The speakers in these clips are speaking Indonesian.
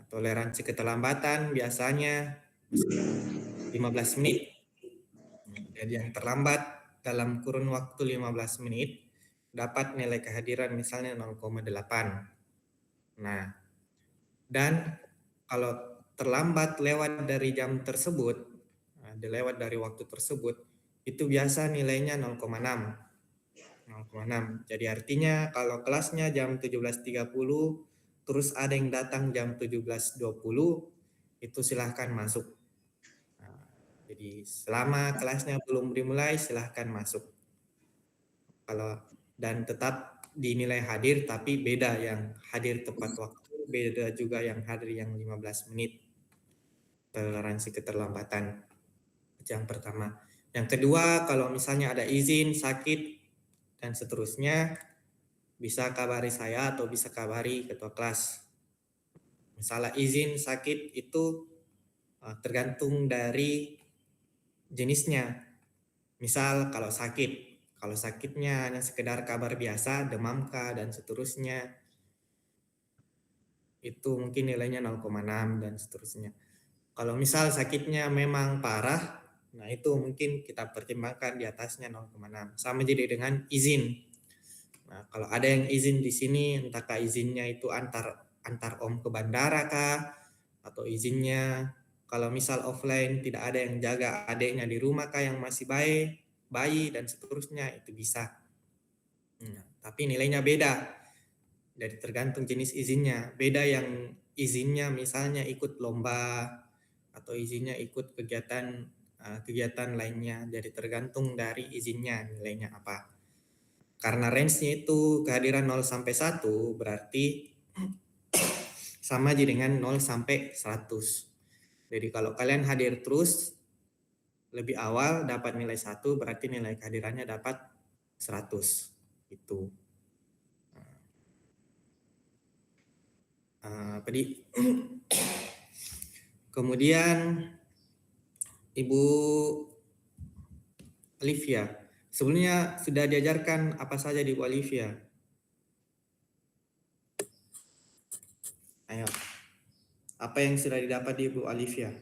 Toleransi keterlambatan biasanya 15 menit. Jadi yang terlambat dalam kurun waktu 15 menit dapat nilai kehadiran misalnya 0,8. Nah, dan kalau terlambat lewat dari jam tersebut, lewat dari waktu tersebut, itu biasa nilainya 0,6. 0,6. Jadi artinya kalau kelasnya jam 17.30, terus ada yang datang jam 17.20, itu silahkan masuk. Nah, jadi selama kelasnya belum dimulai, silahkan masuk. Dan tetap dinilai hadir, tapi beda yang hadir tepat waktu, beda juga yang hadir yang 15 menit. Toleransi keterlambatan. Yang pertama. Yang kedua, kalau misalnya ada izin, sakit, dan seterusnya, bisa kabari saya atau bisa kabari ketua kelas. Misalnya izin sakit itu tergantung dari jenisnya. Misal kalau sakitnya hanya sekedar kabar biasa, demam kah dan seterusnya, itu mungkin nilainya 0,6 dan seterusnya. Kalau misal sakitnya memang parah, nah itu mungkin kita pertimbangkan di atasnya 0,6. Sama jadi dengan izin. Nah, kalau ada yang izin di sini, entahkah izinnya itu antar om ke bandara kah, atau izinnya kalau misal offline tidak ada yang jaga adiknya di rumah kah yang masih bayi dan seterusnya, itu bisa. Nah, tapi nilainya beda. Dari tergantung jenis izinnya. Beda yang izinnya misalnya ikut lomba atau izinnya ikut kegiatan lainnya. Jadi tergantung dari izinnya nilainya apa. Karena range-nya itu kehadiran 0 sampai 1 berarti sama aja dengan 0 sampai 100. Jadi kalau kalian hadir terus lebih awal dapat nilai 1 berarti nilai kehadirannya dapat 100. Itu. Kemudian Ibu Olivia, sebelumnya sudah diajarkan apa saja di Ibu Olivia? Ayo, apa yang sudah didapat di Ibu Olivia?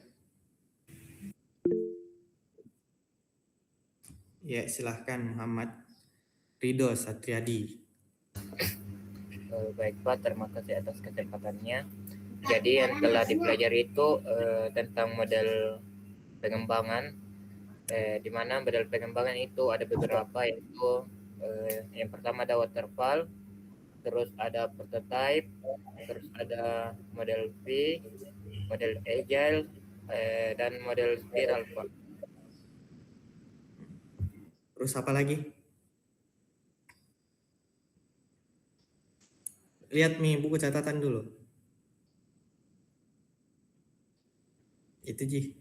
Ya, silahkan Muhammad Ridho Satriadi. Baik Pak, terima kasih atas kesempatannya. Jadi yang telah dipelajari itu tentang model pengembangan, di mana model pengembangan itu ada beberapa, yaitu yang pertama ada waterfall, terus ada prototype, terus ada model V, model agile, dan model spiral Pak. Terus apa lagi? Lihat nih buku catatan dulu. Itu Ji.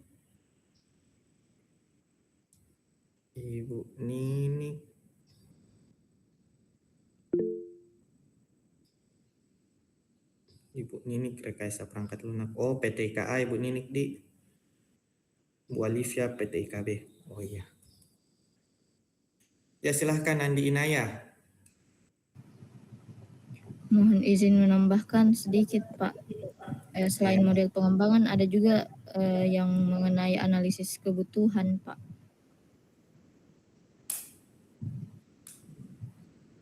Ibu Nini. Ibu Nini rekayasa perangkat lunak. Oh, PT IKA Ibu Nini di Bu Olivia PT IKB. Oh iya. Ya silahkan Andi Inaya. Mohon izin menambahkan sedikit Pak. Selain model pengembangan ada juga yang mengenai analisis kebutuhan Pak.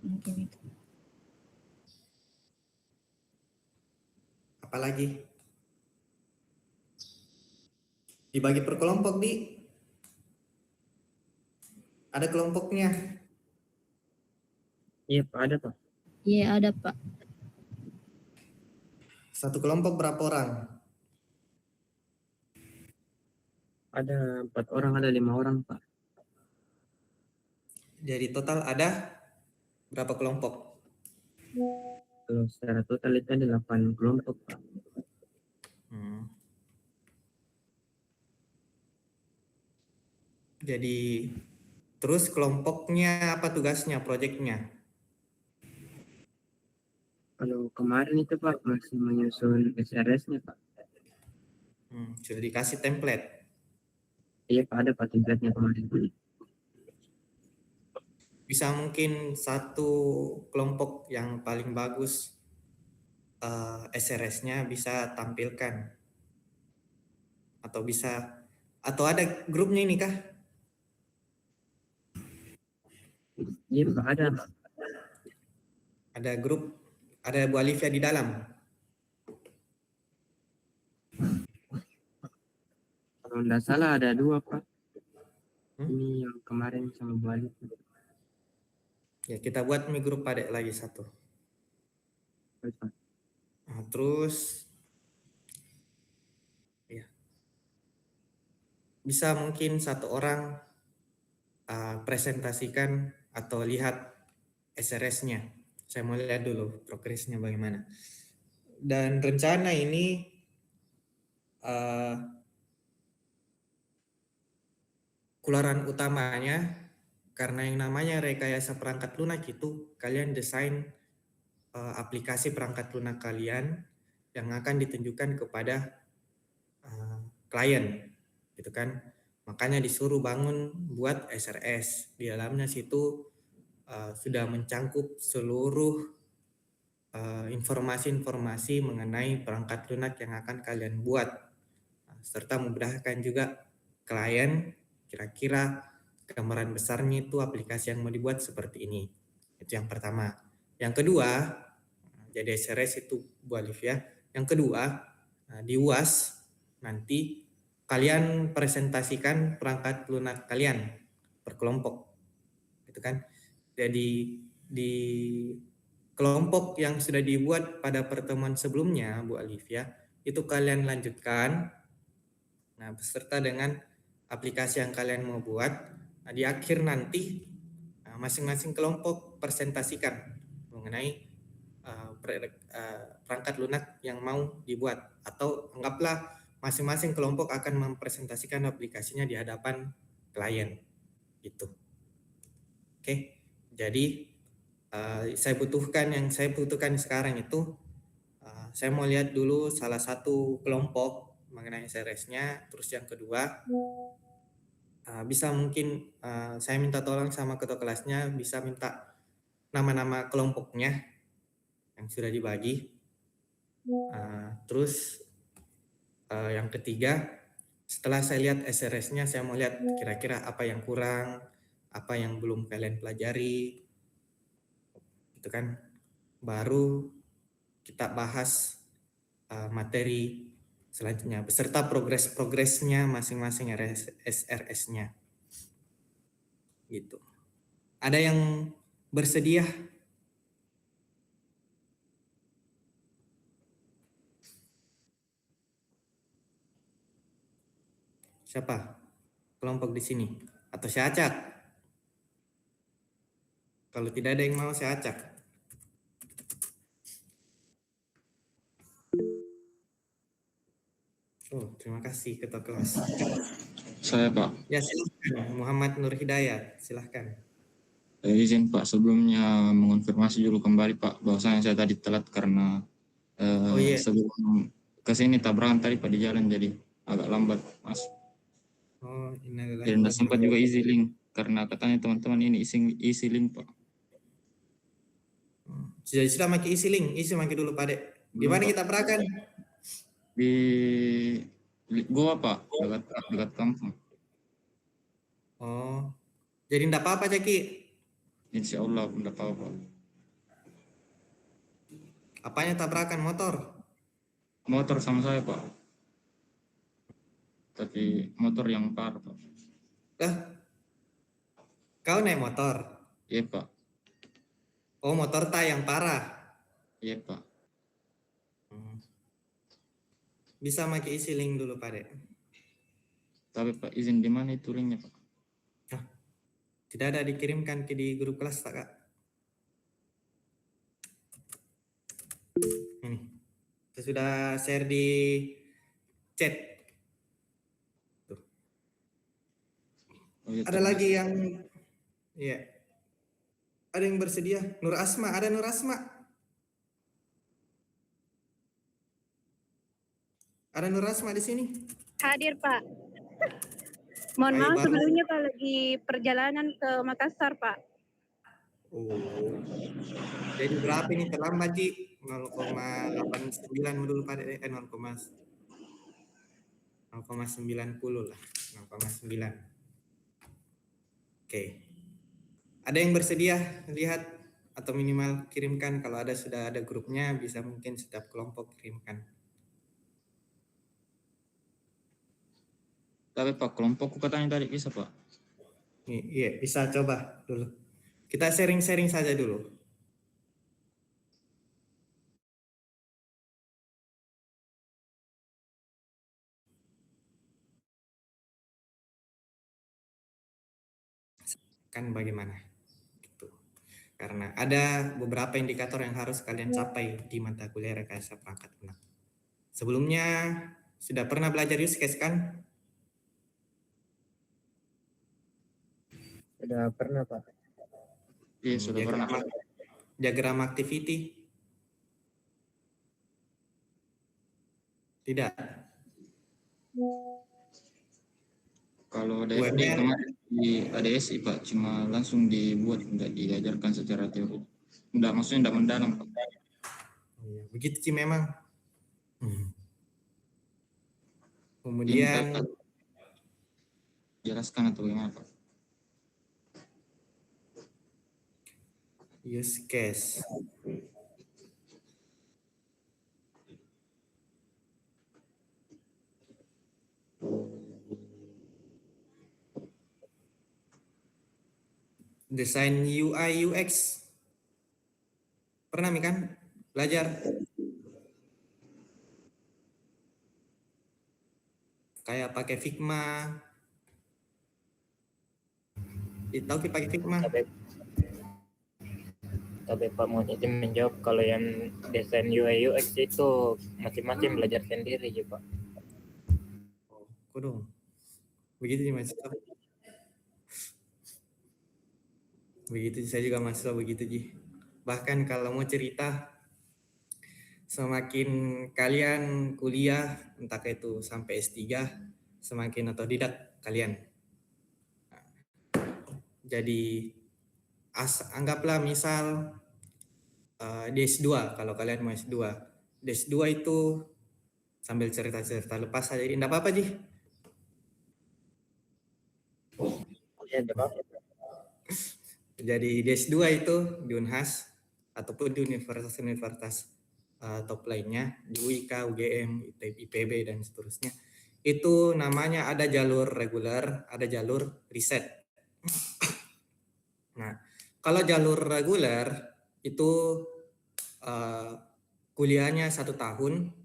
Mungkin itu. Apalagi? Dibagi per kelompok, Di. Ada kelompoknya? Iya Pak, ada Pak. Iya ada Pak. Satu kelompok berapa orang? Ada 4 orang, ada 5 orang Pak. Jadi total ada berapa kelompok? Kalau secara total itu ada 8 kelompok Pak. Jadi terus kelompoknya apa tugasnya, proyeknya? Kalau kemarin itu Pak masih menyusun SRS-nya Pak. Sudah dikasih template? Iya Pak, ada Pak template-nya kemarin. Bisa mungkin satu kelompok yang paling bagus SRS-nya bisa tampilkan atau ada grupnya ini kah? Iya Pak, ada. Ada grup, ada Bu Alifia di dalam. Kalau tidak salah ada 2 Pak. Hmm? Ini yang kemarin sama balik. Ya kita buat grup Padek lagi satu. Nah, terus ya bisa mungkin satu orang presentasikan atau lihat SRS-nya. Saya mau lihat dulu progresnya bagaimana. Dan rencana ini keluaran utamanya karena yang namanya rekayasa perangkat lunak itu kalian desain aplikasi perangkat lunak kalian yang akan ditunjukkan kepada klien gitu kan. Makanya disuruh bangun buat SRS. Di dalamnya situ sudah mencangkup seluruh informasi-informasi mengenai perangkat lunak yang akan kalian buat, serta memudahkan juga klien kira-kira gambaran besarnya itu aplikasi yang mau dibuat seperti ini. Itu yang pertama. Yang kedua, jadi SRS itu Bu Alif ya. Yang kedua, di UAS nanti kalian presentasikan perangkat lunak kalian per kelompok. Gitu kan. Jadi di kelompok yang sudah dibuat pada pertemuan sebelumnya Bu Alif ya, itu kalian lanjutkan beserta dengan aplikasi yang kalian mau buat. Di akhir nanti masing-masing kelompok presentasikan mengenai perangkat lunak yang mau dibuat, atau anggaplah masing-masing kelompok akan mempresentasikan aplikasinya di hadapan klien gitu. Oke, jadi saya butuhkan sekarang itu saya mau lihat dulu salah satu kelompok mengenai SRS-nya. Terus yang kedua bisa mungkin saya minta tolong sama ketua kelasnya, bisa minta nama-nama kelompoknya yang sudah dibagi. Terus yang ketiga, setelah saya lihat SRS-nya, saya mau lihat kira-kira apa yang kurang, apa yang belum kalian pelajari, gitu kan. Baru kita bahas materi selanjutnya beserta progresnya masing-masing SRS-nya. Gitu. Ada yang bersedia? Siapa? Kelompok di sini atau saya acak? Kalau tidak ada yang mau, saya acak. Oh, terima kasih ketua kelas. Saya Pak. Ya silahkan, Muhammad Nur Hidayat, silahkan. Izin Pak, sebelumnya mengonfirmasi dulu kembali Pak, bahwasanya saya tadi telat karena sebelum kesini tabrakan tadi Pak di jalan, jadi agak lambat Mas. Oh, innalillahi. Dan sempat juga isi link karena katanya teman-teman ini isi link Pak. Sudah pakai isi link, pakai dulu Pak Dek. Di mana kita perakan? Di Goa Pak, dekat kampung. Oh, jadi enggak apa-apa Caki? Insya Allah enggak apa-apa. Apanya tabrakan, motor? Motor sama saya Pak. Tapi motor yang parah Pak. Kau naik motor? Iya Pak. Oh, motor yang parah? Iya Pak. Bisa pakai isi link dulu Pak Dek. Tapi Pak, izin di mana itu linknya Pak? Tidak ada dikirimkan di grup kelas tak Kak? Ini. Saya sudah share di chat. Tuh. Oh, ya, ada lagi yang ya. Ada yang bersedia? Nur Asma, ada Nur Asma? Ada Nur Asma di sini? Hadir Pak. Mohon maaf sebelumnya Pak, lagi perjalanan ke Makassar Pak. Oh, jadi berapa ini terlambat Ji? 0,89 dulu Pak, 0,90 lah, 0,9. Oke. Ada yang bersedia lihat atau minimal kirimkan? Kalau ada, sudah ada grupnya, bisa mungkin setiap kelompok kirimkan. Tapi Pak, kelompokku katanya tadi bisa Pak. Iya, bisa coba dulu. Kita sharing-sharing saja dulu. Kan bagaimana? Gitu. Karena ada beberapa indikator yang harus kalian capai di mata kuliah rekayasa perangkat lunak. Sebelumnya sudah pernah belajar use case kan? Sudah pernah Pak. Iya, sudah pernah. Diagram activity? Tidak. Kalau DFD kemarin di ADSI Pak, cuma langsung dibuat, enggak diajarkan secara teori. Enggak, maksudnya enggak mendalam Pak. Iya, begitu sih memang. Kemudian jelaskan atau gimana Pak? Use case. Desain UI UX. Pernah kan belajar? Kayak pakai Figma. Tahu pakai Figma? Tapi Pak mau izin menjawab, kalau yang desain UI UX itu masing-masing belajar sendiri ya Pak. Oh, kok dong? Begitu sih Mas. Begitu saya juga mahasiswa begitu Ji. Bahkan kalau mau cerita, semakin kalian kuliah entah itu sampai S3, semakin otodidak kalian. Jadi anggaplah misal di S2, kalau kalian mau S2. Di S2 itu sambil cerita-cerita lepas saja, enggak apa-apa Ji. Ya, enggak apa-apa. Jadi di S2 itu di Unhas ataupun di universitas-universitas top lainnya, di UIK, UGM, IPB dan seterusnya, itu namanya ada jalur reguler, ada jalur riset. Nah, kalau jalur reguler itu kuliahnya 1 tahun,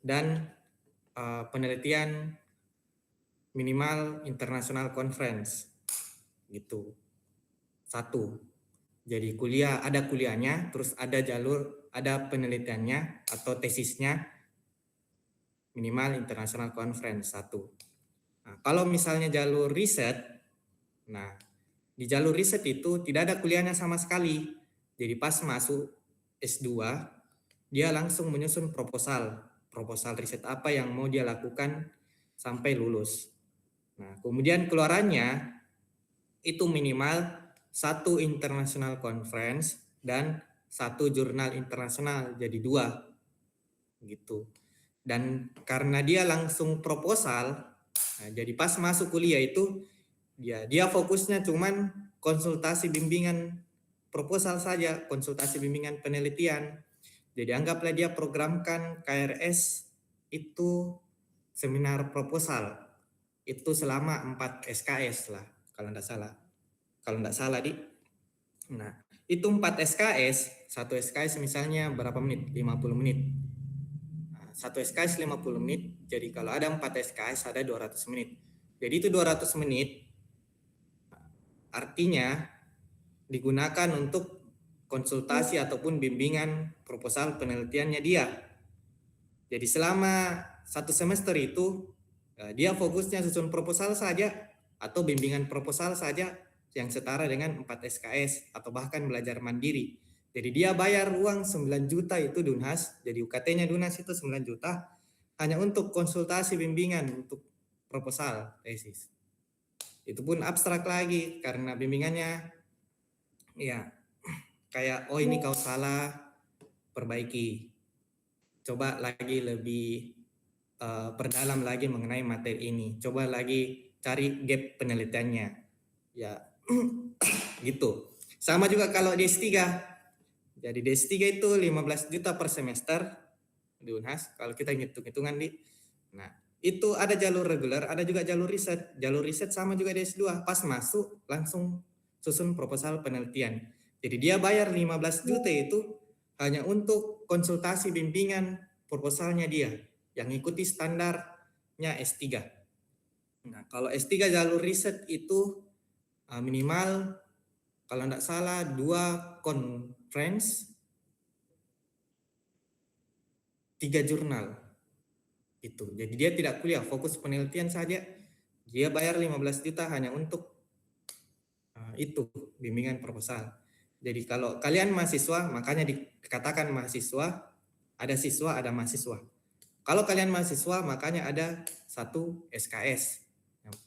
dan penelitian minimal international conference gitu. 1. Jadi ada kuliahnya, terus ada penelitiannya atau tesisnya, minimal international conference 1. Nah, kalau misalnya jalur riset, nah di jalur riset itu tidak ada kuliahnya sama sekali. Jadi pas masuk S2, dia langsung menyusun proposal riset apa yang mau dia lakukan sampai lulus. Nah, kemudian keluarannya itu minimal 1 international conference dan 1 jurnal internasional, jadi 2 gitu. Dan karena dia langsung proposal, nah jadi pas masuk kuliah itu dia fokusnya cuman konsultasi bimbingan proposal saja, konsultasi bimbingan penelitian. Jadi anggaplah dia programkan KRS itu seminar proposal itu selama 4 SKS lah, kalau enggak salah di. Nah, itu 4 SKS, 1 SKS misalnya berapa menit? 50 menit. Nah, 1 SKS 50 menit, jadi kalau ada 4 SKS ada 200 menit. Jadi itu 200 menit artinya digunakan untuk konsultasi ataupun bimbingan proposal penelitiannya dia. Jadi selama 1 semester itu dia fokusnya susun proposal saja atau bimbingan proposal saja yang setara dengan 4 SKS atau bahkan belajar mandiri. Jadi dia bayar uang 9 juta itu Dunhas, jadi UKT-nya Dunhas itu 9 juta hanya untuk konsultasi bimbingan untuk proposal tesis. Itu pun abstrak lagi karena bimbingannya ya kayak oh ini kau salah, perbaiki. Coba lagi lebih perdalam lagi mengenai materi ini. Coba lagi cari gap penelitiannya. Ya gitu. Sama juga kalau di S3. Jadi di S3 itu 15 juta per semester di Unhas. Kalau kita hitung-hitungan nah itu ada jalur reguler, ada juga jalur riset. Jalur riset sama juga di S2. Pas masuk langsung susun proposal penelitian. Jadi dia bayar 15 juta itu hanya untuk konsultasi bimbingan proposalnya dia yang ikuti standarnya S3. Nah, kalau S3 jalur riset itu minimal kalau tidak salah 2 conference, 3 jurnal. Itu. Jadi dia tidak kuliah, fokus penelitian saja. Dia bayar 15 juta hanya untuk itu bimbingan proposal. Jadi kalau kalian mahasiswa, makanya dikatakan mahasiswa, ada siswa, ada mahasiswa. Kalau kalian mahasiswa, makanya ada satu SKS,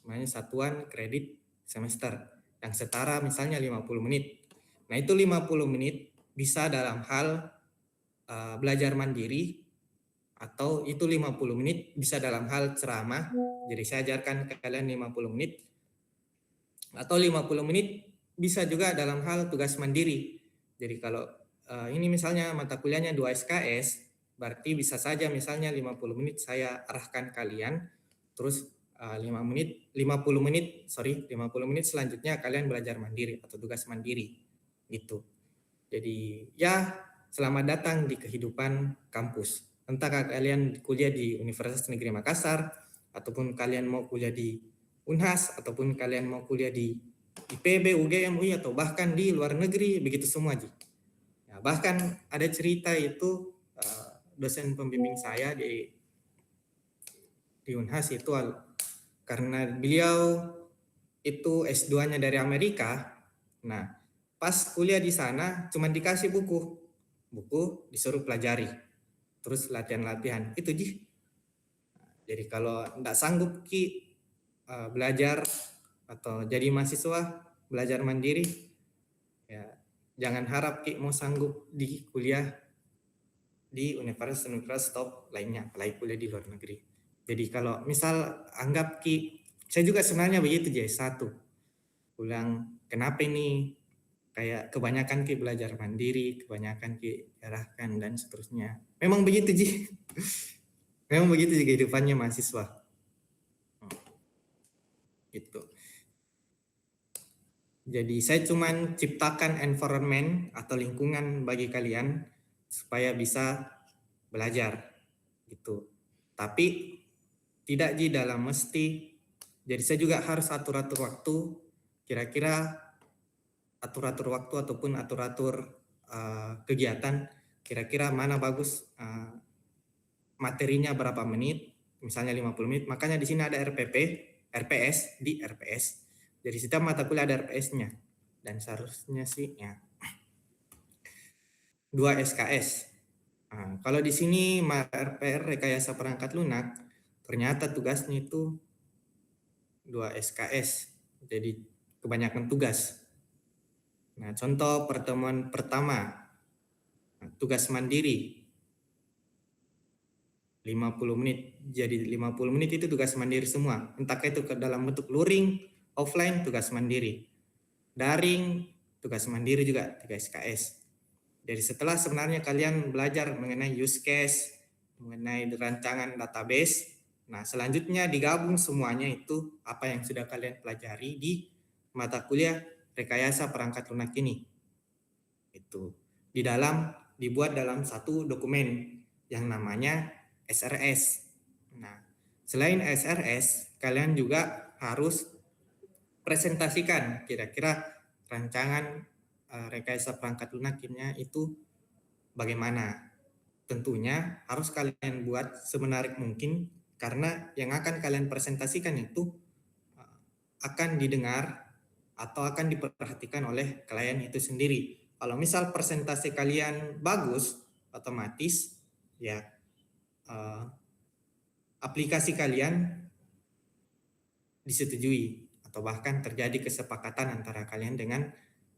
namanya satuan kredit semester, yang setara misalnya 50 menit. Nah itu 50 menit bisa dalam hal belajar mandiri, atau itu 50 menit bisa dalam hal ceramah. Jadi saya ajarkan ke kalian 50 menit. Atau 50 menit bisa juga dalam hal tugas mandiri. Jadi kalau ini misalnya mata kuliahnya 2 SKS, berarti bisa saja misalnya 50 menit saya arahkan kalian, terus 50 menit selanjutnya kalian belajar mandiri atau tugas mandiri gitu. Jadi ya selamat datang di kehidupan kampus. Entah kalian kuliah di Universitas Negeri Makassar, ataupun kalian mau kuliah di Unhas, ataupun kalian mau kuliah di IPB, UGM, UI, atau bahkan di luar negeri, begitu semua. Ya, bahkan ada cerita itu dosen pembimbing saya di Unhas itu karena beliau itu S2-nya dari Amerika. Nah, pas kuliah di sana cuma dikasih buku disuruh pelajari. Terus latihan-latihan itu jadi kalau tidak sanggup belajar atau jadi mahasiswa belajar mandiri, ya jangan harap mau sanggup di kuliah di universitas top lainnya, apalagi kuliah di luar negeri. Jadi kalau misal anggap saya juga sebenarnya begitu S1, pulang kenapa ini kayak kebanyakan belajar mandiri, kebanyakan arahkan dan seterusnya. Memang begitu memang begitu kehidupannya mahasiswa. Gitu. Jadi saya cuman ciptakan environment atau lingkungan bagi kalian supaya bisa belajar gitu. Tapi tidak dalam mesti. Jadi saya juga harus atur-atur waktu. Kira-kira atur-atur waktu ataupun atur-atur kegiatan. Kira-kira mana bagus materinya berapa menit, misalnya 50 menit. Makanya di sini ada RPS di RPS. Jadi setiap mata kuliah ada RPS-nya. Dan seharusnya sih ya 2 SKS. Nah, kalau di sini RPR rekayasa perangkat lunak, ternyata tugasnya itu 2 SKS. Jadi kebanyakan tugas. Nah, contoh pertemuan pertama, tugas mandiri 50 menit. Jadi 50 menit itu tugas mandiri semua. Entah itu dalam bentuk luring, offline, tugas mandiri. Daring, tugas mandiri juga 3 SKS. Jadi setelah sebenarnya kalian belajar mengenai use case, mengenai rancangan database, nah selanjutnya digabung semuanya itu apa yang sudah kalian pelajari di mata kuliah rekayasa perangkat lunak ini. Itu dibuat dalam satu dokumen yang namanya SRS. Nah, selain SRS, kalian juga harus presentasikan kira-kira rancangan rekayasa perangkat lunaknya itu bagaimana. Tentunya harus kalian buat semenarik mungkin karena yang akan kalian presentasikan itu akan didengar atau akan diperhatikan oleh klien itu sendiri. Kalau misal presentasi kalian bagus, otomatis ya aplikasi kalian disetujui atau bahkan terjadi kesepakatan antara kalian dengan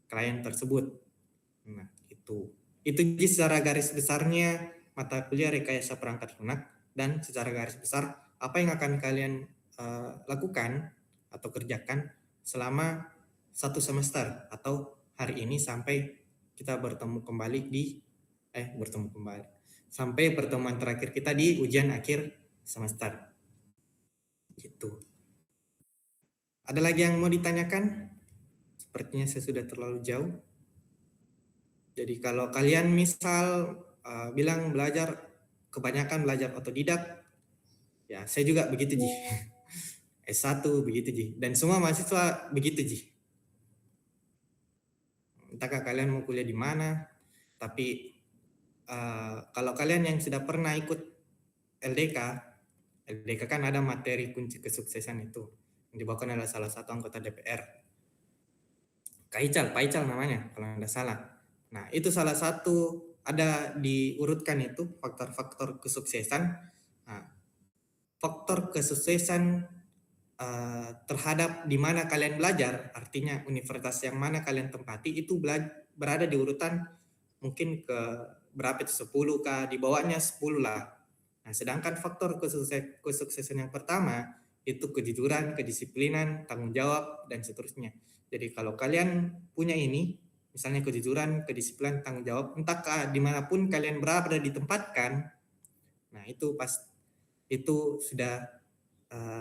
klien tersebut. Nah, Itu secara garis besarnya mata kuliah rekayasa perangkat lunak, dan secara garis besar apa yang akan kalian lakukan atau kerjakan selama 1 semester atau hari ini sampai kita sampai pertemuan terakhir kita di ujian akhir semester. Gitu. Ada lagi yang mau ditanyakan? Sepertinya saya sudah terlalu jauh. Jadi kalau kalian misal bilang kebanyakan belajar otodidak, ya saya juga begitu Ji. S1 begitu Ji. Dan semua mahasiswa begitu Ji. Entahkah kalian mau kuliah di mana, tapi kalau kalian yang sudah pernah ikut LDK kan ada materi kunci kesuksesan itu yang dibawakan oleh salah satu anggota DPR. Pak Ical namanya kalau tidak salah. Nah, itu salah satu ada diurutkan itu faktor-faktor kesuksesan. Nah, faktor kesuksesan terhadap di mana kalian belajar, artinya universitas yang mana kalian tempati itu berada di urutan mungkin ke berapa itu 10 kah, di bawahnya 10 lah. Nah, sedangkan faktor kesuksesan yang pertama itu kejujuran, kedisiplinan, tanggung jawab, dan seterusnya. Jadi kalau kalian punya ini, misalnya kejujuran, kedisiplinan, tanggung jawab, entahkah dimanapun kalian berada ditempatkan, nah itu sudah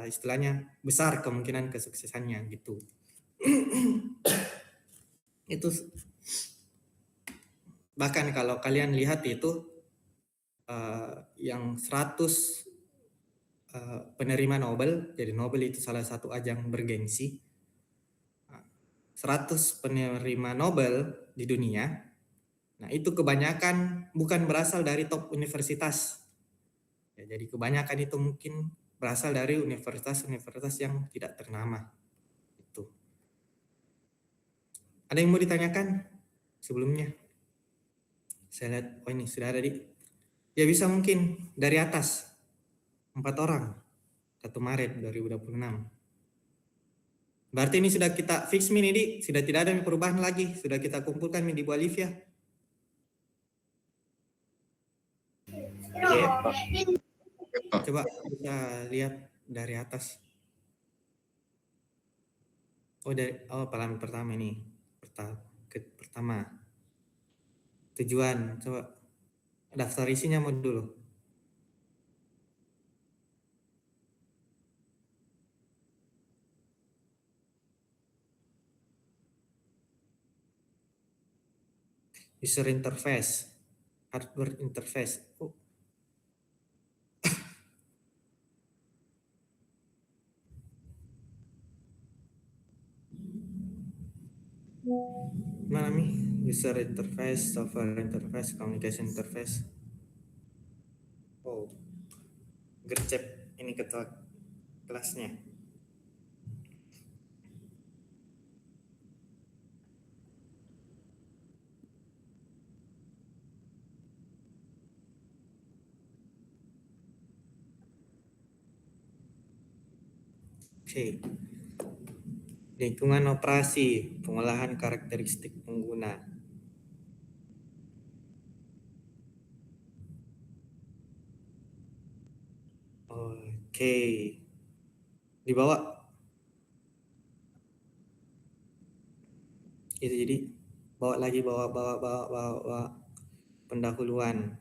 istilahnya besar kemungkinan kesuksesannya gitu. Itu bahkan kalau kalian lihat itu yang 100 penerima Nobel, jadi Nobel itu salah satu ajang bergengsi. 100 penerima Nobel di dunia, nah itu kebanyakan bukan berasal dari top universitas. Ya, jadi kebanyakan itu mungkin berasal dari universitas-universitas yang tidak ternama. Itu. Ada yang mau ditanyakan sebelumnya? Saya lihat, oh ini sudah ada ya bisa mungkin dari atas 4 orang 1 Maret 2026. Berarti ini sudah kita fix ini sudah tidak ada perubahan lagi, sudah kita kumpulkan di Bu Alivia. Coba kita lihat dari atas. Halaman pertama ini. Pertama. Tujuan, coba daftar isinya mau dulu. User interface, hardware interface. Mana nih? User interface, software interface, communication interface. Gercep ini ketua kelasnya. Oke. Lingkungan operasi, pengolahan karakteristik pengguna. Oke. Dibawa. Itu jadi bawa pendahuluan.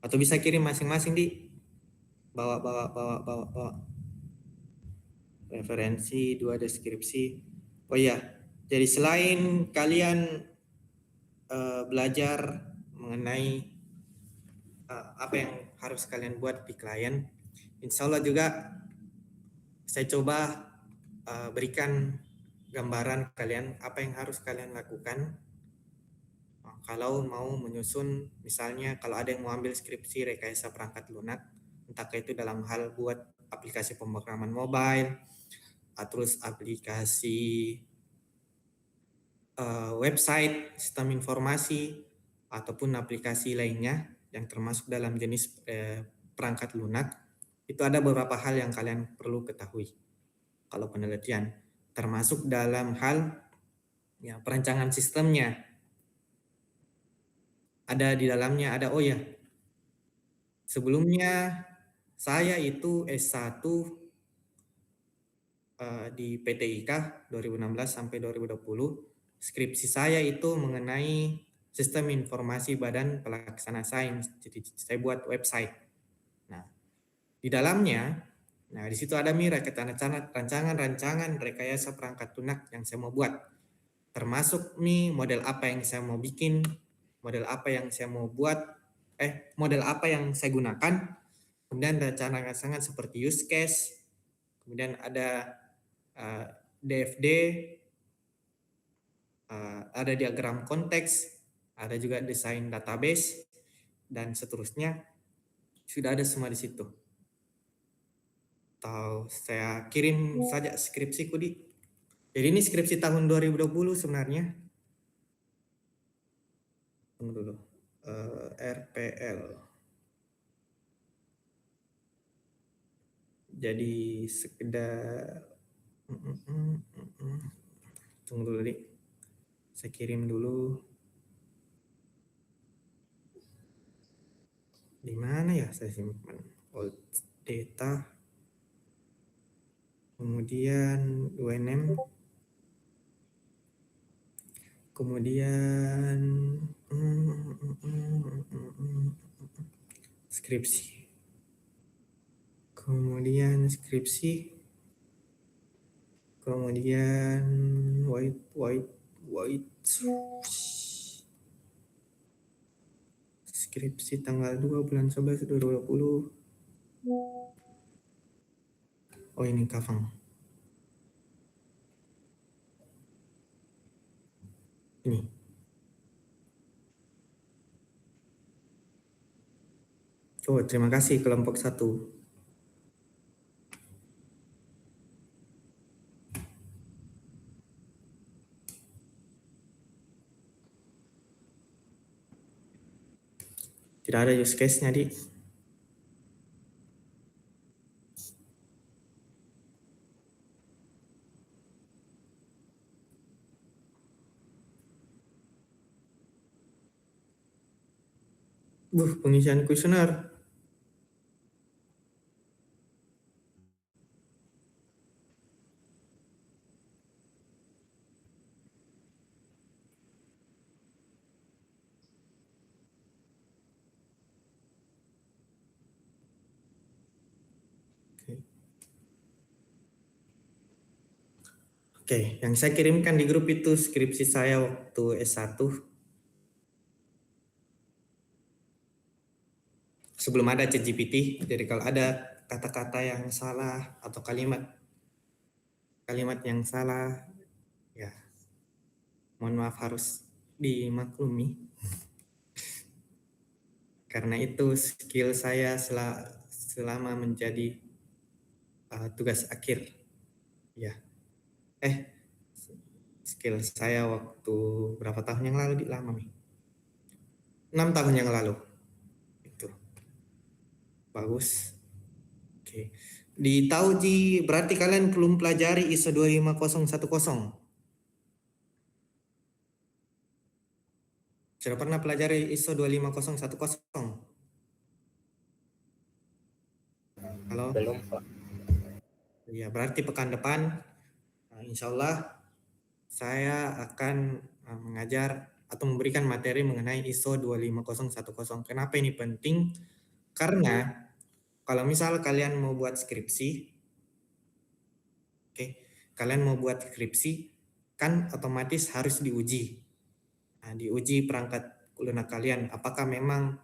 Atau bisa kirim masing-masing bawa. Referensi, 2 deskripsi. Oh iya, jadi selain kalian belajar mengenai apa yang harus kalian buat di klien, insya Allah juga saya coba berikan gambaran kalian apa yang harus kalian lakukan kalau mau menyusun, misalnya kalau ada yang mau ambil skripsi rekayasa perangkat lunak, entahkah itu dalam hal buat aplikasi pemrograman mobile, terus aplikasi website, sistem informasi, ataupun aplikasi lainnya yang termasuk dalam jenis perangkat lunak, itu ada beberapa hal yang kalian perlu ketahui kalau penelitian, termasuk dalam hal ya, perancangan sistemnya. ada di dalamnya ada, oh ya, sebelumnya saya itu S1 di PT IKA 2016 sampai 2020. Skripsi saya itu mengenai sistem informasi Badan Pelaksana Sains. Jadi saya buat website. Nah, di dalamnya, di situ ada rancangan rekayasa perangkat lunak yang saya mau buat. Termasuk model apa yang saya mau bikin, model apa yang saya mau buat, model apa yang saya gunakan, kemudian rancangan seperti use case, kemudian ada DFD, ada diagram konteks, ada juga desain database, dan seterusnya. Sudah ada semua di situ. Atau saya kirim saja skripsiku di. Jadi ini skripsi tahun 2020 sebenarnya. Tunggu dulu. RPL. Jadi sekedar tunggu dulu nih. Saya kirim dulu. Di mana ya saya simpan? Old data. Kemudian UNM. Kemudian skripsi. Kemudian skripsi. Kemudian white. Skripsi tanggal 2 bulan 11 2020. Oh ini Kafang. Ini. Oh, terima kasih kelompok 1. Tidak ada use case-nya, Di. Pengisian kuesioner. Oke, yang saya kirimkan di grup itu skripsi saya waktu S1. Sebelum ada ChatGPT, jadi kalau ada kata-kata yang salah atau kalimat yang salah, ya mohon maaf harus dimaklumi. Karena itu skill saya selama menjadi tugas akhir. Ya. Skill saya waktu berapa tahun yang lalu, lama nih. 6 tahun yang lalu. Itu. Bagus. Oke. Di Tauji berarti kalian belum pelajari ISO 25010. Sudah pernah pelajari ISO 25010? Halo? Belum, Pak. Ya, berarti pekan depan insya Allah saya akan mengajar atau memberikan materi mengenai ISO 25010. Kenapa ini penting? Karena kalau misal kalian mau buat skripsi, kalian mau buat skripsi, kan otomatis harus diuji. Nah, diuji perangkat lunak kalian, apakah memang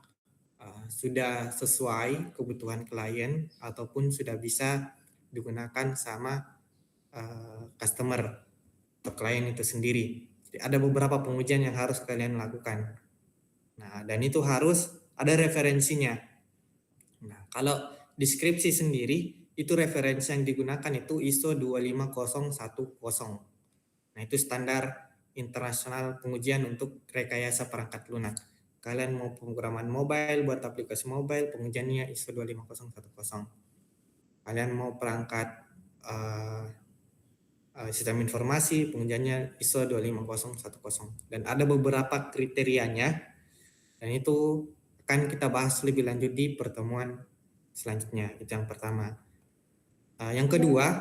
sudah sesuai kebutuhan klien ataupun sudah bisa digunakan sama customer atau klien itu sendiri. Jadi ada beberapa pengujian yang harus kalian lakukan. Nah, dan itu harus ada referensinya. Nah, kalau deskripsi sendiri, itu referensi yang digunakan itu ISO 25010. Nah, itu standar internasional pengujian untuk rekayasa perangkat lunak. Kalian mau pemrograman mobile, buat aplikasi mobile, pengujiannya ISO 25010. Kalian mau perangkat sistem informasi, pengujiannya ISO 25010. Dan ada beberapa kriterianya. Dan itu akan kita bahas lebih lanjut di pertemuan selanjutnya. Itu yang pertama. Yang kedua,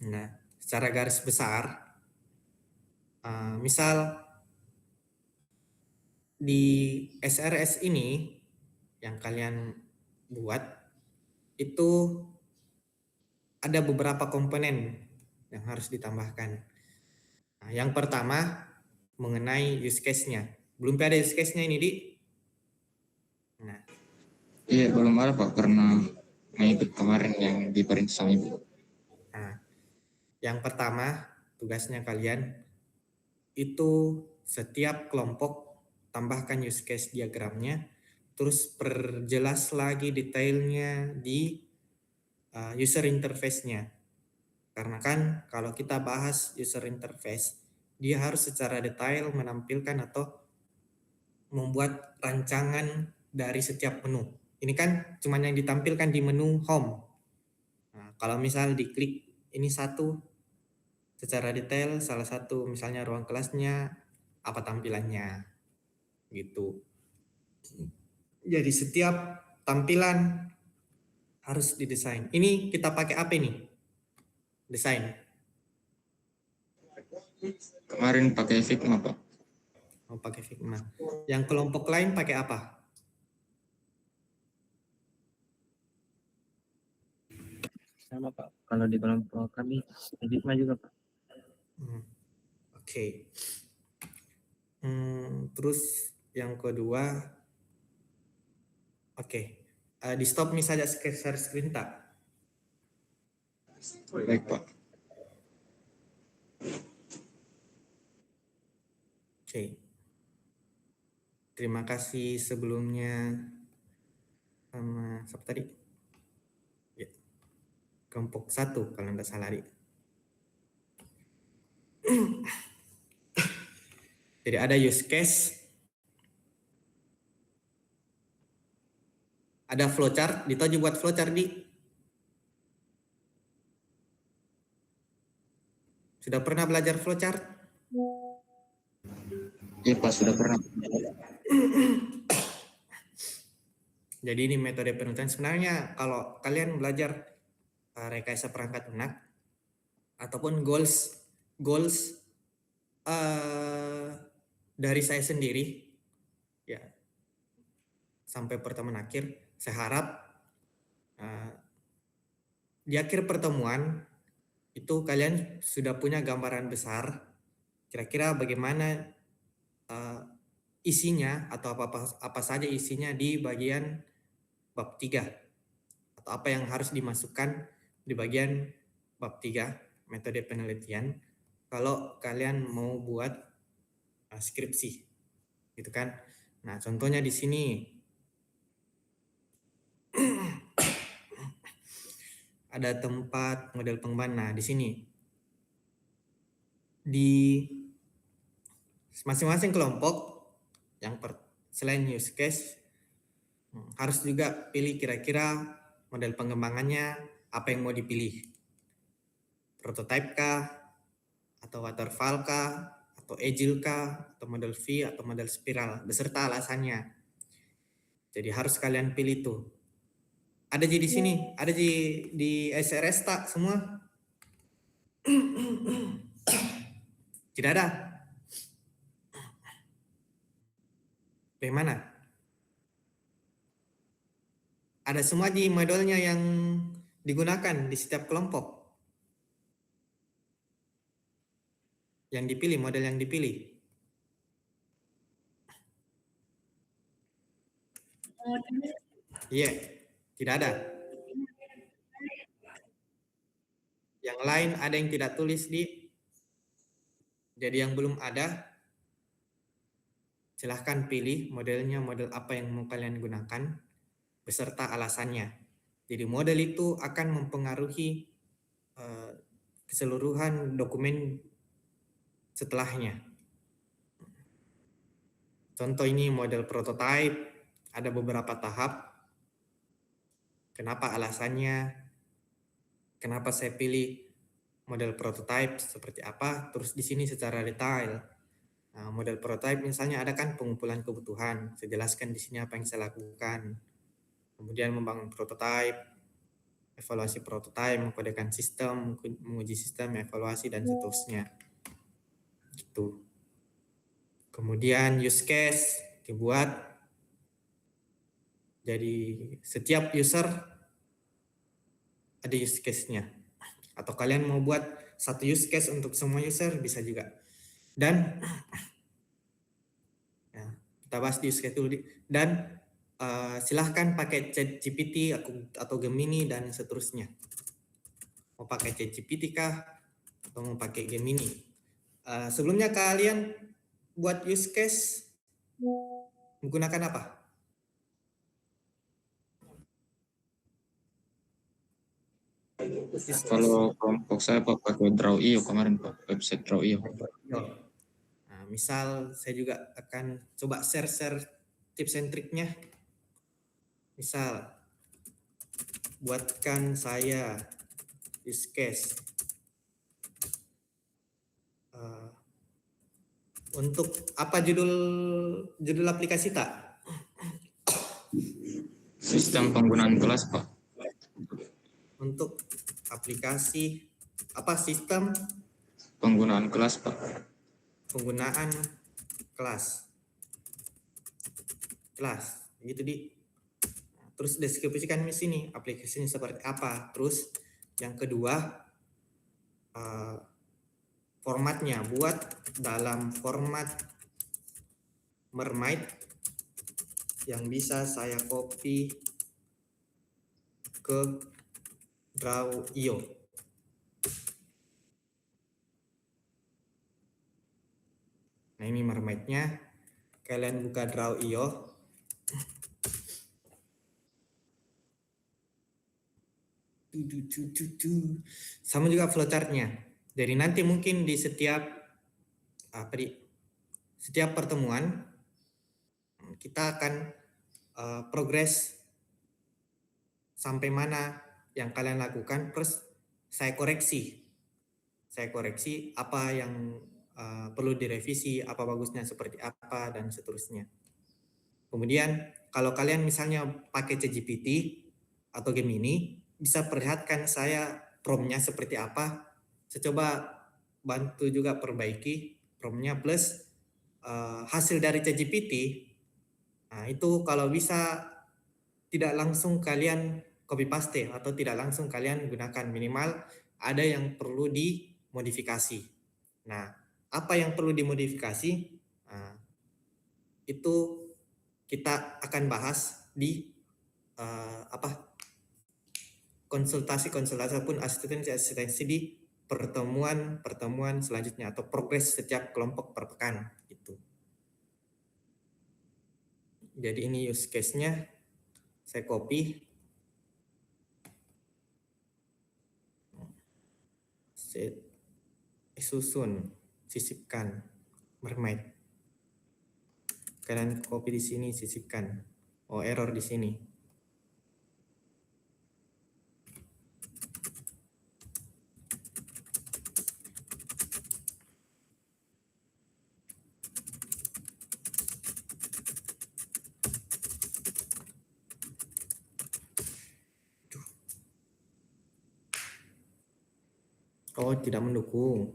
nah, secara garis besar, misal di SRS ini yang kalian buat itu ada beberapa komponen yang harus ditambahkan. Nah, yang pertama mengenai use case-nya. Belum ada use case-nya ini, Di. Nah, Iya, belum ada Pak, karena mengikut kemarin yang diperintah sama Ibu. Nah, yang pertama tugasnya kalian itu setiap kelompok tambahkan use case diagramnya, terus perjelas lagi detailnya di user interface-nya. Karena kan kalau kita bahas user interface, dia harus secara detail menampilkan atau membuat rancangan dari setiap menu. Ini kan cuma yang ditampilkan di menu home. Nah, kalau misal diklik ini satu secara detail, salah satu misalnya ruang kelasnya, apa tampilannya, gitu. Jadi setiap tampilan harus didesain. Ini kita pakai apa ini? Desain. Kemarin pakai Figma Pak. Oh, pakai Figma. Yang kelompok lain pakai apa? Sama Pak. Kalau di kelompok kami Figma juga Pak. Oke. Terus yang kedua, oke. Di stop nih saja share screen tak? Baik Pak. Oke. Terima kasih sebelumnya sama siapa tadi? Ya. Kelompok 1 kalau nggak salah, Dik. Jadi ada use case, ada flowchart, Dito juga buat flowchart, Di. Sudah pernah belajar flowchart? Iya Pak, sudah pernah. Jadi ini metode penulisan. Sebenarnya kalau kalian belajar rekayasa perangkat lunak ataupun goals dari saya sendiri, ya sampai pertemuan akhir, saya harap di akhir pertemuan itu kalian sudah punya gambaran besar kira-kira bagaimana isinya atau apa saja isinya di bagian bab 3 atau apa yang harus dimasukkan di bagian bab 3 metode penelitian kalau kalian mau buat skripsi gitu kan. Nah, contohnya di sini ada tempat model pengembangan. Nah, di sini di masing-masing kelompok yang selain use case harus juga pilih kira-kira model pengembangannya apa yang mau dipilih. Prototype kah? Atau waterfall kah? Atau agile kah? Atau model V atau model spiral beserta alasannya. Jadi harus kalian pilih tuh. Ada di sini, ada di SRS tak semua? Tidak ada. Bagaimana? Ada semua di modelnya yang digunakan di setiap kelompok. Yang dipilih, model yang dipilih. Iya, tidak ada. Yang lain ada yang tidak tulis di. Jadi yang belum ada, silahkan pilih modelnya, model apa yang mau kalian gunakan, beserta alasannya. Jadi model itu akan mempengaruhi keseluruhan dokumen setelahnya. Contoh ini model prototype, ada beberapa tahap. Kenapa alasannya? Kenapa saya pilih model prototype seperti apa? Terus di sini secara detail. Nah, model prototype misalnya ada kan pengumpulan kebutuhan. Saya jelaskan di sini apa yang saya lakukan. Kemudian membangun prototype, evaluasi prototype, mengkodekan sistem, menguji sistem, evaluasi dan seterusnya. Gitu. Kemudian use case dibuat. Jadi setiap user ada use case-nya. Atau kalian mau buat satu use case untuk semua user bisa juga. Dan ya, kita bahas di use case dulu. Dan silahkan pakai ChatGPT atau Gemini dan seterusnya. Mau pakai ChatGPT kah atau mau pakai Gemini. Sebelumnya kalian buat use case menggunakan apa? Kalau kelompok saya Pak pakai Draw.io kemarin Pak, website Draw.io. Nah, misal saya juga akan coba share tips and triknya. Misal buatkan saya use case untuk apa judul aplikasi tak? Sistem penggunaan kelas Pak. Untuk aplikasi apa sistem penggunaan kelas Pak. Penggunaan kelas gitu di. Terus deskripsikan di sini aplikasinya seperti apa. Terus yang kedua formatnya, buat dalam format Mermaid yang bisa saya copy ke Draw.io. Nah ini Mermaid-nya, kalian buka Draw.io. Sama juga flowchart-nya. Jadi nanti mungkin di setiap pertemuan kita akan progres sampai mana yang kalian lakukan, terus saya koreksi apa yang perlu direvisi, apa bagusnya seperti apa dan seterusnya. Kemudian kalau kalian misalnya pakai ChatGPT atau Gemini, bisa perlihatkan saya prompt-nya seperti apa. Saya coba bantu juga perbaiki prompt-nya plus hasil dari ChatGPT. Nah, itu kalau bisa tidak langsung kalian copy paste atau tidak langsung kalian gunakan, minimal ada yang perlu dimodifikasi. Nah, apa yang perlu dimodifikasi? Nah, itu kita akan bahas di konsultasi pun asistensi di pertemuan selanjutnya atau progres setiap kelompok per pekan gitu. Jadi ini use case-nya saya copy, susun, sisipkan Mermaid. Kalian copy di sini, sisipkan. Oh, error di sini. Oh, tidak mendukung.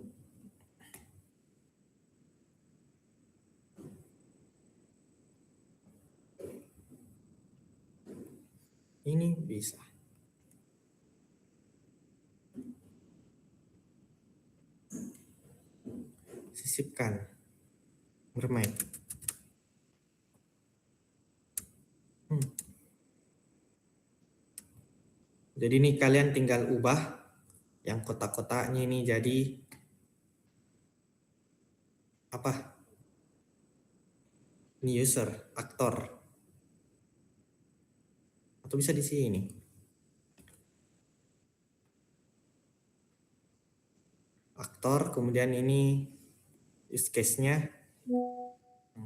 Ini bisa. Sisipkan Mermaid. Jadi ini kalian tinggal ubah yang kotak-kotaknya ini jadi apa? Ini user, aktor. Atau bisa di sini. Aktor, kemudian ini use case-nya.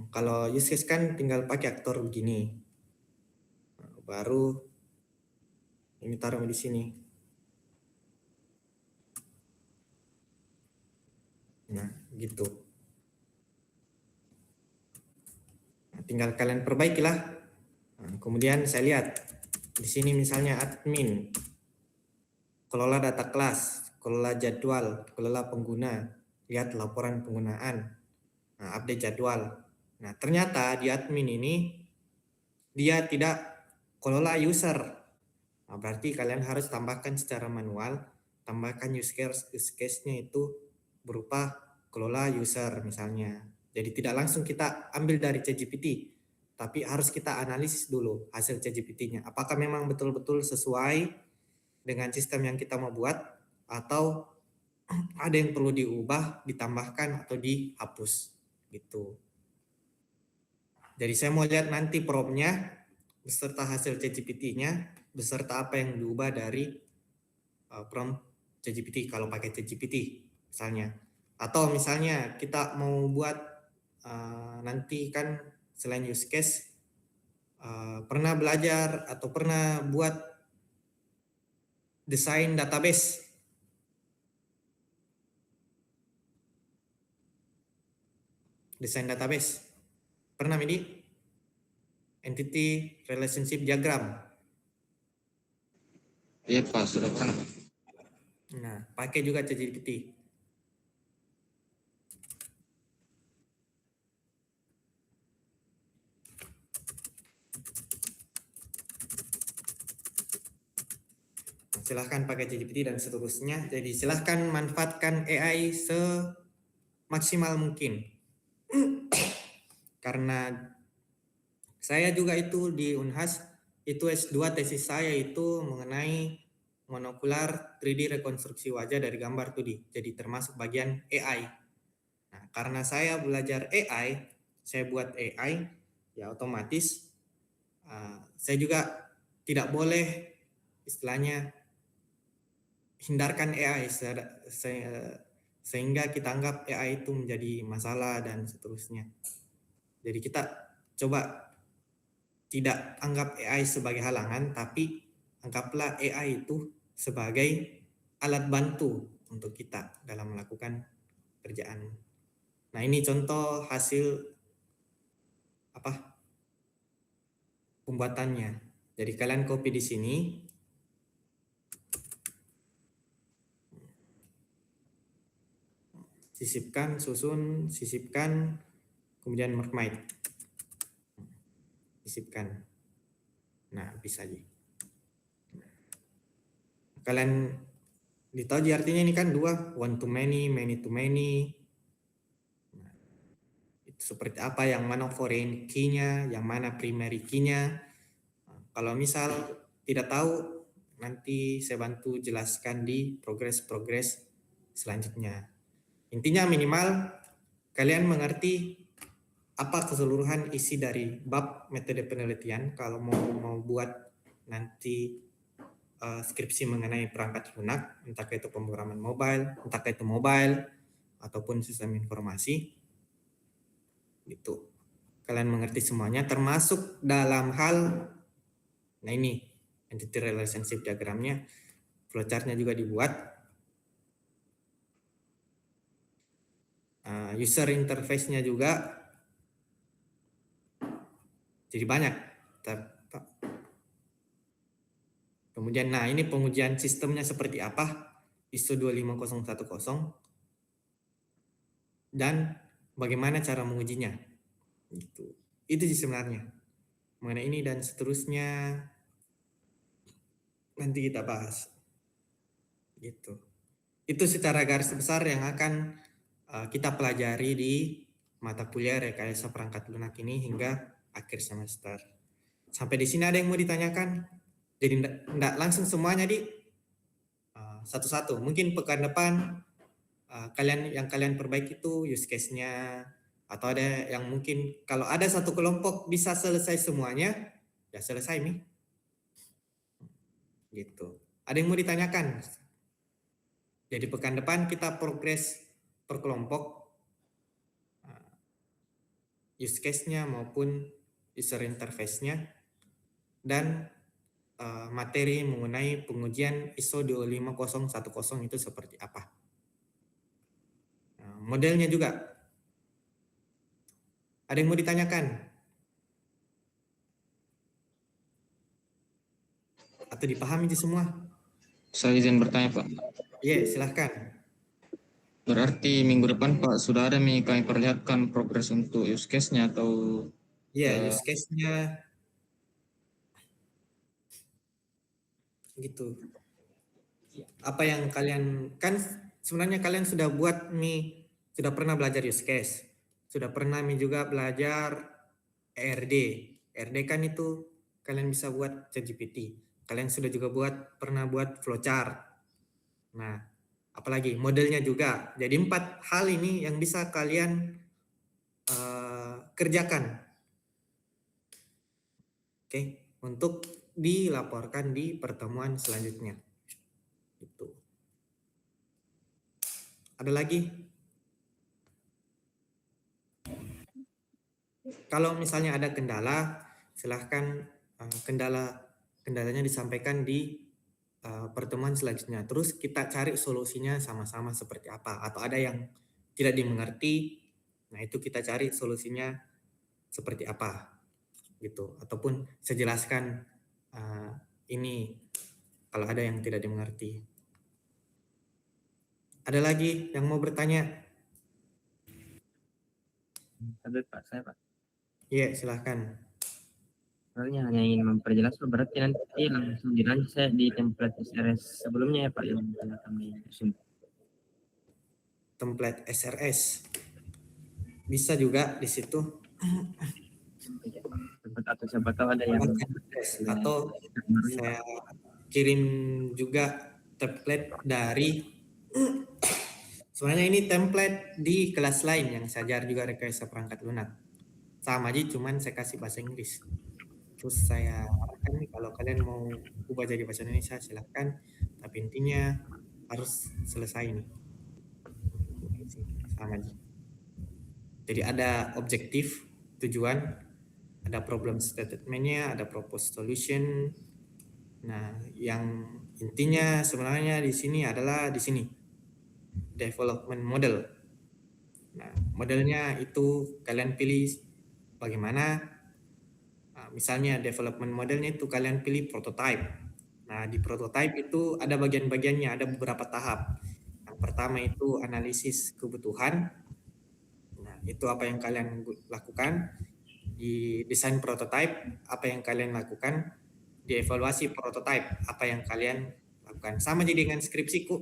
Kalau use case kan tinggal pakai aktor begini. Baru ini taruh di sini. Nah, gitu. tinggal kalian perbaikilah. Nah, kemudian saya lihat di sini misalnya admin, kelola data kelas, kelola jadwal, kelola pengguna, lihat laporan penggunaan, nah, update jadwal. Nah, ternyata di admin ini dia tidak kelola user. Nah, berarti kalian harus tambahkan secara manual, tambahkan use case-nya itu berupa kelola user misalnya. Jadi tidak langsung kita ambil dari ChatGPT, tapi harus kita analisis dulu hasil ChatGPT-nya. Apakah memang betul-betul sesuai dengan sistem yang kita mau buat, atau ada yang perlu diubah, ditambahkan, atau dihapus gitu. Jadi saya mau lihat nanti prompt-nya beserta hasil ChatGPT-nya, beserta apa yang diubah dari prompt ChatGPT kalau pakai ChatGPT misalnya. Atau misalnya kita mau buat nanti kan selain use case, pernah belajar atau pernah buat desain database. Desain database. Pernah Medi? Entity relationship diagram. Iya Pak, sudah pernah. Nah, pakai juga ChatGPT. Silahkan pakai ChatGPT dan seterusnya. Jadi silahkan manfaatkan AI semaksimal mungkin. Karena saya juga itu di Unhas, itu S2 tesis saya itu mengenai monokular 3D rekonstruksi wajah dari gambar 2D. Jadi termasuk bagian AI. Nah, karena saya belajar AI, saya buat AI, ya otomatis saya juga tidak boleh istilahnya hindarkan AI sehingga kita anggap AI itu menjadi masalah dan seterusnya. Jadi kita coba tidak anggap AI sebagai halangan, tapi anggaplah AI itu sebagai alat bantu untuk kita dalam melakukan kerjaan. Nah, ini contoh hasil pembuatannya. Jadi kalian copy di sini. Sisipkan, susun, sisipkan, kemudian mermaid. Sisipkan. Nah, bisa aja. Kalian ditahu artinya ini kan dua, one to many, many to many. Nah, itu seperti apa, yang mana foreign key-nya, yang mana primary key-nya. Nah, kalau misal tidak tahu, nanti saya bantu jelaskan di progres selanjutnya. Intinya minimal kalian mengerti apa keseluruhan isi dari bab metode penelitian kalau mau buat nanti skripsi mengenai perangkat lunak, entah itu pemrograman mobile, entah itu mobile ataupun sistem informasi. Gitu. Kalian mengerti semuanya termasuk dalam hal, nah ini entity relationship diagramnya, flowchart-nya juga dibuat. User interface-nya juga jadi banyak. Kemudian nah ini pengujian sistemnya seperti apa, ISO 25010, dan bagaimana cara mengujinya. Gitu. Itu sih sebenarnya. Mengenai ini dan seterusnya nanti kita bahas. Gitu. Itu secara garis besar yang akan kita pelajari di mata kuliah rekayasa perangkat lunak ini hingga akhir semester. Sampai di sini ada yang mau ditanyakan? Jadi enggak langsung semuanya di satu-satu. Mungkin pekan depan kalian perbaiki itu use case-nya, atau ada yang mungkin kalau ada satu kelompok bisa selesai semuanya, ya selesai nih. Gitu. Ada yang mau ditanyakan? Jadi pekan depan kita progres per kelompok, use case-nya maupun user interface-nya, dan materi mengenai pengujian ISO 25010 itu seperti apa. Modelnya juga. Ada yang mau ditanyakan? atau dipahami di semua? Saya izin bertanya Pak. Iya, silahkan. Berarti minggu depan Pak sudah ada kami perlihatkan progres untuk use case-nya atau Iya, use case-nya gitu. Apa yang kalian, kan sebenarnya kalian sudah buat sudah pernah belajar use case, sudah pernah juga belajar ERD. ERD kan itu kalian bisa buat ChatGPT. Kalian sudah juga pernah buat flowchart. Nah, apalagi modelnya juga. Jadi 4 hal ini yang bisa kalian kerjakan. Oke, untuk dilaporkan di pertemuan selanjutnya. Itu. Ada lagi? Kalau misalnya ada kendala, silahkan kendalanya disampaikan di pertemuan selanjutnya. Terus kita cari solusinya sama-sama seperti apa. Atau ada yang tidak dimengerti, nah itu kita cari solusinya seperti apa gitu. Ataupun saya jelaskan ini kalau ada yang tidak dimengerti. Ada lagi yang mau bertanya? Ada Pak, saya Pak. Iya, silahkan. Soalnya hanya ingin memperjelas, berarti nanti langsung dilanjut saya di template SRS sebelumnya ya Pak yang kami susun. Template SRS bisa juga di situ. Atau siapa tahu ada yang atau saya kirim juga template dari sebenarnya ini template di kelas lain yang saya ajar juga rekayasa perangkat lunak sama aja, cuman saya kasih bahasa Inggris. Terus saya arahkan kalau kalian mau ubah jadi bahasa Indonesia silahkan, tapi intinya harus selesai nih sama aja. Jadi ada objektif, tujuan, ada problem statement-nya, ada proposed solution. Nah, yang intinya sebenarnya di sini adalah di sini development model. Nah, modelnya itu kalian pilih bagaimana. Nah, misalnya development modelnya itu kalian pilih prototype. Nah, di prototype itu ada bagian-bagiannya, ada beberapa tahap. Yang pertama itu analisis kebutuhan. Nah, itu apa yang kalian lakukan. Di desain prototype, apa yang kalian lakukan. Di evaluasi prototype, apa yang kalian lakukan. Sama jadi dengan skripsiku.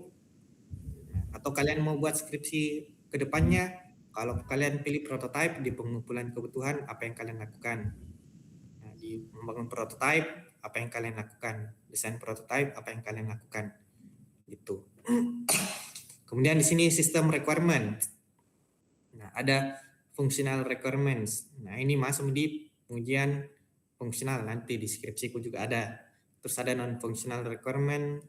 Atau kalian mau buat skripsi ke depannya, kalau kalian pilih prototype di pengumpulan kebutuhan, apa yang kalian lakukan. Nah, di membangun prototype, apa yang kalian lakukan. Desain prototype, apa yang kalian lakukan. Gitu. Kemudian di sini sistem requirement. Nah, ada functional requirements. Nah, ini masuk di pengujian fungsional, nanti di skripsiku juga ada. Terus ada non-functional requirement,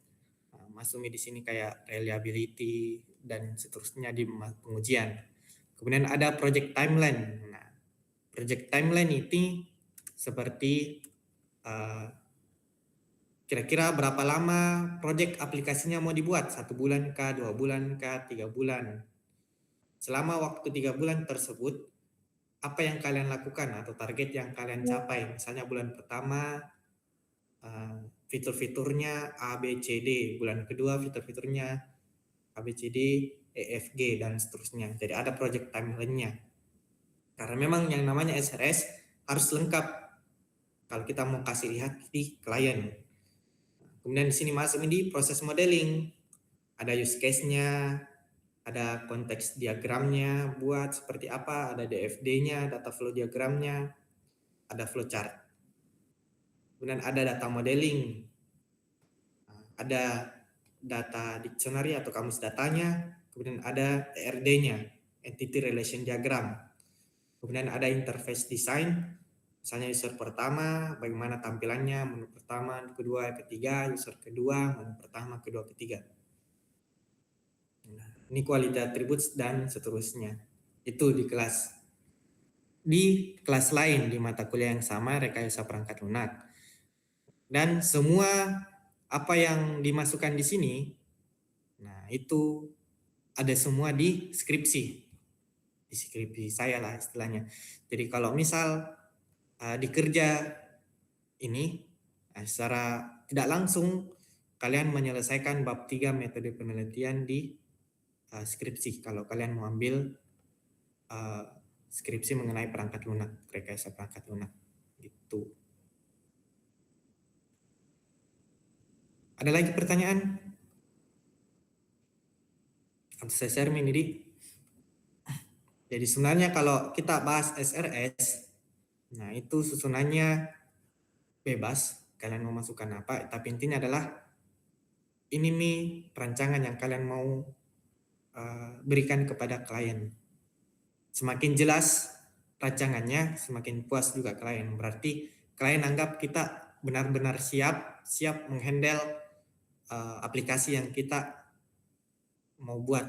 masuk di sini kayak reliability dan seterusnya di pengujian. Kemudian ada project timeline. Nah, project timeline ini seperti kira-kira berapa lama project aplikasinya mau dibuat, 1 bulan kah, 2 bulan kah, 3 bulan. Selama waktu 3 bulan tersebut, apa yang kalian lakukan atau target yang kalian capai. Misalnya bulan pertama fitur-fiturnya A, B, C, D. Bulan kedua fitur-fiturnya A, B, C, D, E, F, G, dan seterusnya. Jadi ada project timeline-nya. Karena memang yang namanya SRS harus lengkap kalau kita mau kasih lihat di klien. Kemudian di sini masuk di proses modeling. Ada use case-nya, ada konteks diagramnya buat seperti apa, ada DFD-nya, data flow diagramnya, ada flowchart. Kemudian ada data modeling, ada data dictionary atau kamus datanya, kemudian ada ERD-nya, entity relation diagram. Kemudian ada interface design, misalnya user pertama, bagaimana tampilannya, menu pertama, kedua, ketiga, user kedua, menu pertama, kedua, ketiga. Nah, ini quality attributes dan seterusnya. Itu di kelas lain di mata kuliah yang sama, rekayasa perangkat lunak. Dan semua apa yang dimasukkan di sini, nah itu ada semua di skripsi. Di skripsi saya lah istilahnya. Jadi kalau misal di kerja ini secara tidak langsung kalian menyelesaikan bab 3 metode penelitian di skripsi. Kalau kalian mau ambil skripsi mengenai perangkat lunak, rekayasa perangkat lunak gitu. Ada lagi pertanyaan? Atau saya share ini. Jadi sebenarnya kalau kita bahas SRS, nah itu susunannya bebas, kalian mau masukkan apa, tapi intinya adalah ini nih perancangan yang kalian mau berikan kepada klien. Semakin jelas rancangannya, semakin puas juga klien. Berarti klien anggap kita benar-benar siap menghandle aplikasi yang kita mau buat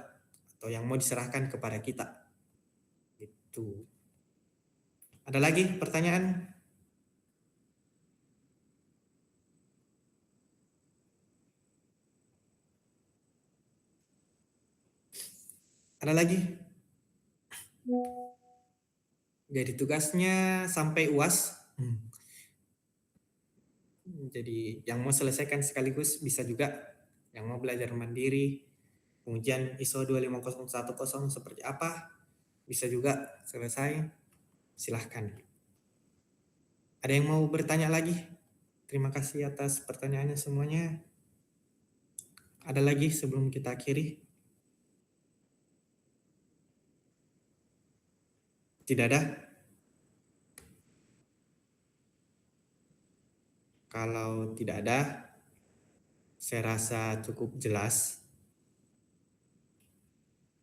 atau yang mau diserahkan kepada kita. Itu. Ada lagi pertanyaan? Ada lagi? Jadi tugasnya sampai UAS. Jadi yang mau selesaikan sekaligus bisa juga, yang mau belajar mandiri, pengujian ISO 25010 seperti apa, bisa juga selesai, silahkan. Ada yang mau bertanya lagi? Terima kasih atas pertanyaannya semuanya. Ada lagi sebelum kita akhiri? Tidak ada? Kalau tidak ada, saya rasa cukup jelas.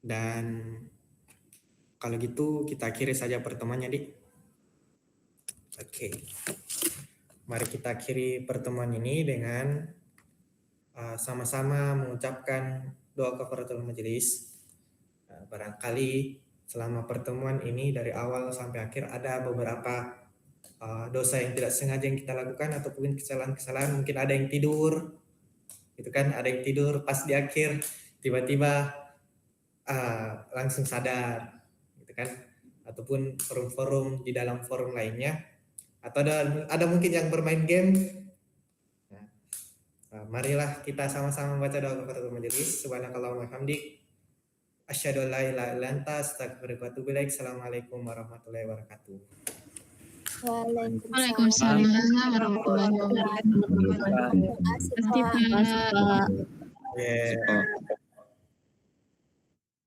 Dan kalau gitu kita akhiri saja pertemuannya, Dik. Oke. Mari kita akhiri pertemuan ini dengan sama-sama mengucapkan doa kafaratul majelis. Barangkali selama pertemuan ini dari awal sampai akhir ada beberapa dosa yang tidak sengaja yang kita lakukan ataupun kesalahan-kesalahan. Mungkin ada yang tidur, gitu kan? Ada yang tidur pas di akhir tiba-tiba langsung sadar, gitu kan? Ataupun forum-forum di dalam forum lainnya, atau ada mungkin yang bermain game. Marilah kita sama-sama membaca doa kafaratul majelis. Subhanakallahumma wa bihamdik, asyhadu an la ilaha illa anta, astaghfiruka wa atubu ilaik. Assalamualaikum warahmatullahi wabarakatuh. Waalaikumsalam warahmatullahi wabarakatuh. Terima kasih, Pak. Terima kasih, Pak. Yeah.